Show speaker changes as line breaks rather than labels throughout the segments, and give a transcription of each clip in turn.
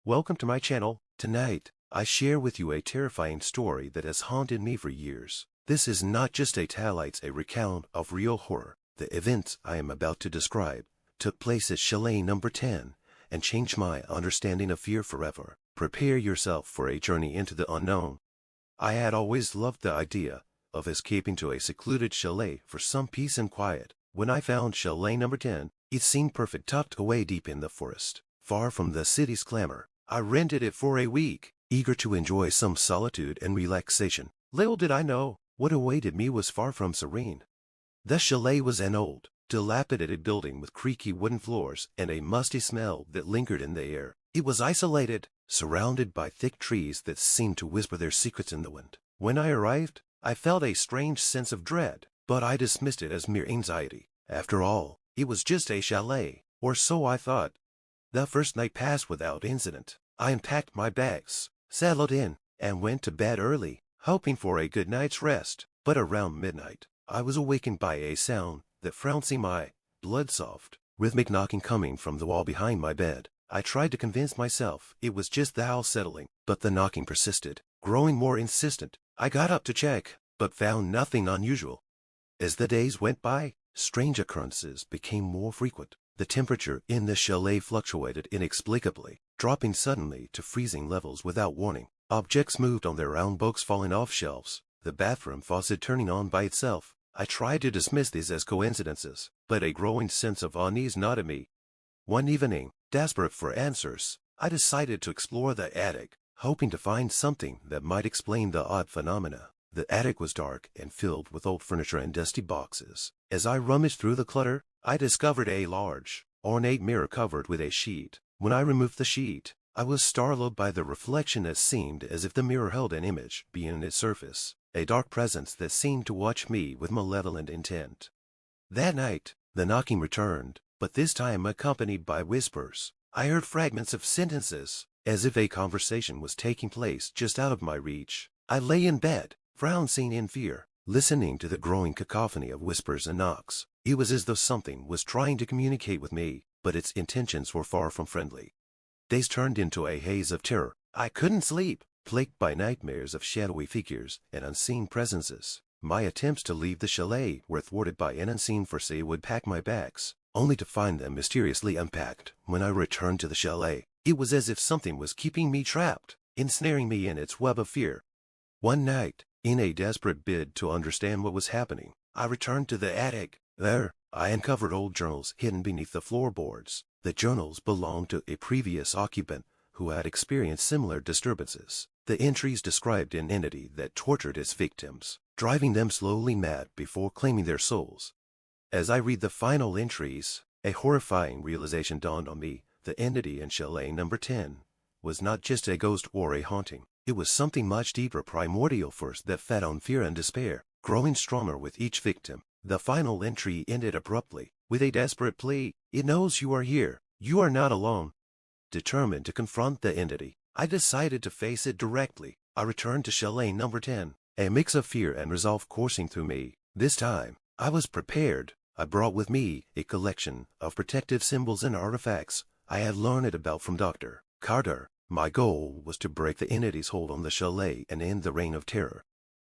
Welcome to my channel. Tonight, I share with you a terrifying story that has haunted me for years. This is not just a tale, it's a recount of real horror. The events I am about to describe took place at Chalet Number 10 and changed my understanding of fear forever. Prepare yourself for a journey into the unknown. I had always loved the idea of escaping to a secluded chalet for some peace and quiet. When I found Chalet Number 10, it seemed perfect, tucked away deep in the forest, far from the city's clamor. I rented it for a week, eager to enjoy some solitude and relaxation. Little did I know, what awaited me was far from serene. The chalet was an old, dilapidated building with creaky wooden floors and a musty smell that lingered in the air. It was isolated, surrounded by thick trees that seemed to whisper their secrets in the wind. When I arrived, I felt a strange sense of dread, but I dismissed it as mere anxiety. After all, it was just a chalet, or so I thought. The first night passed without incident. I unpacked my bags, settled in, and went to bed early, hoping for a good night's rest. But around midnight, I was awakened by a sound that frowned my blood-soft, rhythmic knocking coming from the wall behind my bed. I tried to convince myself it was just the house settling, but the knocking persisted, growing more insistent. I got up to check, but found nothing unusual. As the days went by, strange occurrences became more frequent. The temperature in the chalet fluctuated inexplicably, dropping suddenly to freezing levels without warning. Objects moved on their own, books falling off shelves, the bathroom faucet turning on by itself. I tried to dismiss these as coincidences, but a growing sense of unease gnawed at me. One evening, desperate for answers, I decided to explore the attic, hoping to find something that might explain the odd phenomena. The attic was dark and filled with old furniture and dusty boxes. As I rummaged through the clutter, I discovered a large, ornate mirror covered with a sheet. When I removed the sheet, I was startled by the reflection that seemed as if the mirror held an image beyond its surface, a dark presence that seemed to watch me with malevolent intent. That night, the knocking returned, but this time accompanied by whispers. I heard fragments of sentences, as if a conversation was taking place just out of my reach. I lay in bed, frozen in fear, listening to the growing cacophony of whispers and knocks. It was as though something was trying to communicate with me, but its intentions were far from friendly. Days turned into a haze of terror. I couldn't sleep, plagued by nightmares of shadowy figures and unseen presences. My attempts to leave the chalet were thwarted by an unseen force. I would pack my bags, only to find them mysteriously unpacked. When I returned to the chalet, it was as if something was keeping me trapped, ensnaring me in its web of fear. One night, in a desperate bid to understand what was happening, I returned to the attic. There, I uncovered old journals hidden beneath the floorboards. The journals belonged to a previous occupant who had experienced similar disturbances. The entries described an entity that tortured its victims, driving them slowly mad before claiming their souls. As I read the final entries, a horrifying realization dawned on me. The entity in Chalet Number 10 was not just a ghost or a haunting. It was something much deeper, primordial force that fed on fear and despair, growing stronger with each victim. The final entry ended abruptly, with a desperate plea. It knows you are here. You are not alone. Determined to confront the entity, I decided to face it directly. I returned to Chalet Number 10, a mix of fear and resolve coursing through me. This time, I was prepared. I brought with me a collection of protective symbols and artifacts I had learned about from Dr. Carter. My goal was to break the entity's hold on the chalet and end the reign of terror.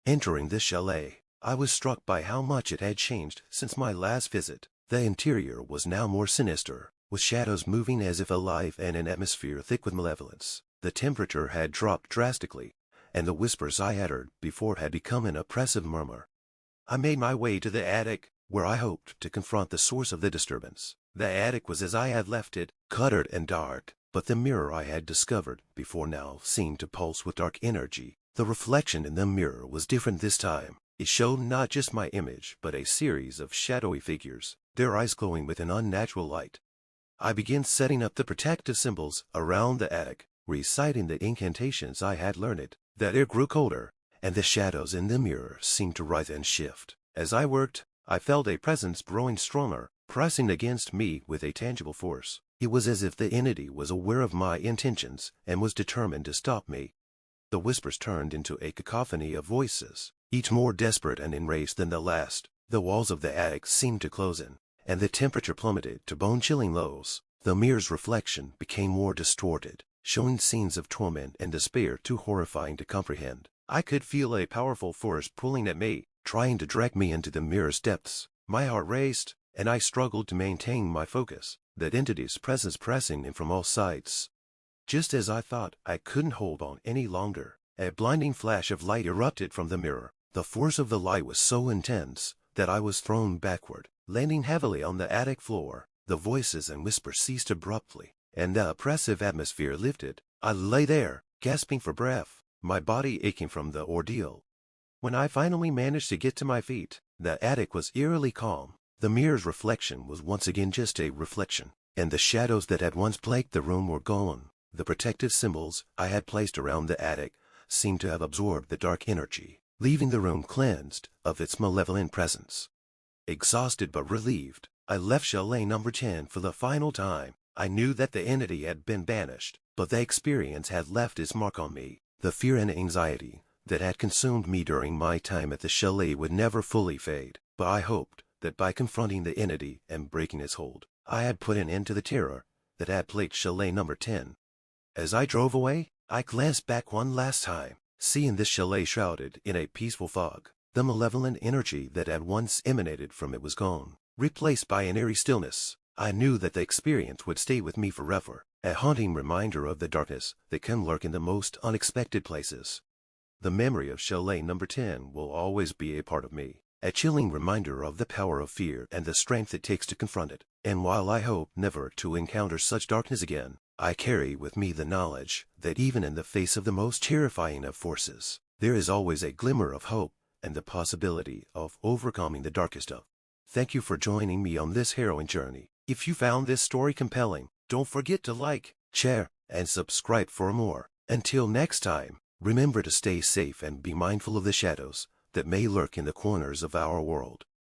Entering this chalet, I was struck by how much it had changed since my last visit. The interior was now more sinister, with shadows moving as if alive and an atmosphere thick with malevolence. The temperature had dropped drastically, and the whispers I had heard before had become an oppressive murmur. I made my way to the attic, where I hoped to confront the source of the disturbance. The attic was as I had left it, cluttered and dark, but the mirror I had discovered before now seemed to pulse with dark energy. The reflection in the mirror was different this time. It showed not just my image, but a series of shadowy figures, their eyes glowing with an unnatural light. I began setting up the protective symbols around the attic, reciting the incantations I had learned. The air grew colder, and the shadows in the mirror seemed to rise and shift. As I worked, I felt a presence growing stronger, pressing against me with a tangible force. It was as if the entity was aware of my intentions and was determined to stop me. The whispers turned into a cacophony of voices, each more desperate and enraged than the last. The walls of the attic seemed to close in, and the temperature plummeted to bone-chilling lows. The mirror's reflection became more distorted, showing scenes of torment and despair too horrifying to comprehend. I could feel a powerful force pulling at me, trying to drag me into the mirror's depths. My heart raced, and I struggled to maintain my focus, that entity's presence pressing in from all sides. Just as I thought I couldn't hold on any longer, a blinding flash of light erupted from the mirror. The force of the light was so intense that I was thrown backward, landing heavily on the attic floor. The voices and whispers ceased abruptly, and the oppressive atmosphere lifted. I lay there, gasping for breath, my body aching from the ordeal. When I finally managed to get to my feet, the attic was eerily calm. The mirror's reflection was once again just a reflection, and the shadows that had once plagued the room were gone. The protective symbols I had placed around the attic seemed to have absorbed the dark energy, leaving the room cleansed of its malevolent presence. Exhausted but relieved, I left Chalet Number 10 for the final time. I knew that the entity had been banished, but the experience had left its mark on me. The fear and anxiety that had consumed me during my time at the chalet would never fully fade, but I hoped that by confronting the entity and breaking its hold, I had put an end to the terror that had plagued Chalet Number 10. As I drove away, I glanced back one last time, seeing this chalet shrouded in a peaceful fog. The malevolent energy that had once emanated from it was gone, replaced by an eerie stillness. I knew that the experience would stay with me forever, a haunting reminder of the darkness that can lurk in the most unexpected places. The memory of Chalet Number 10 will always be a part of me, a chilling reminder of the power of fear and the strength it takes to confront it. And while I hope never to encounter such darkness again, I carry with me the knowledge that even in the face of the most terrifying of forces, there is always a glimmer of hope and the possibility of overcoming the darkest of. Thank you for joining me on this harrowing journey. If you found this story compelling, don't forget to like, share, and subscribe for more. Until next time, remember to stay safe and be mindful of the shadows that may lurk in the corners of our world.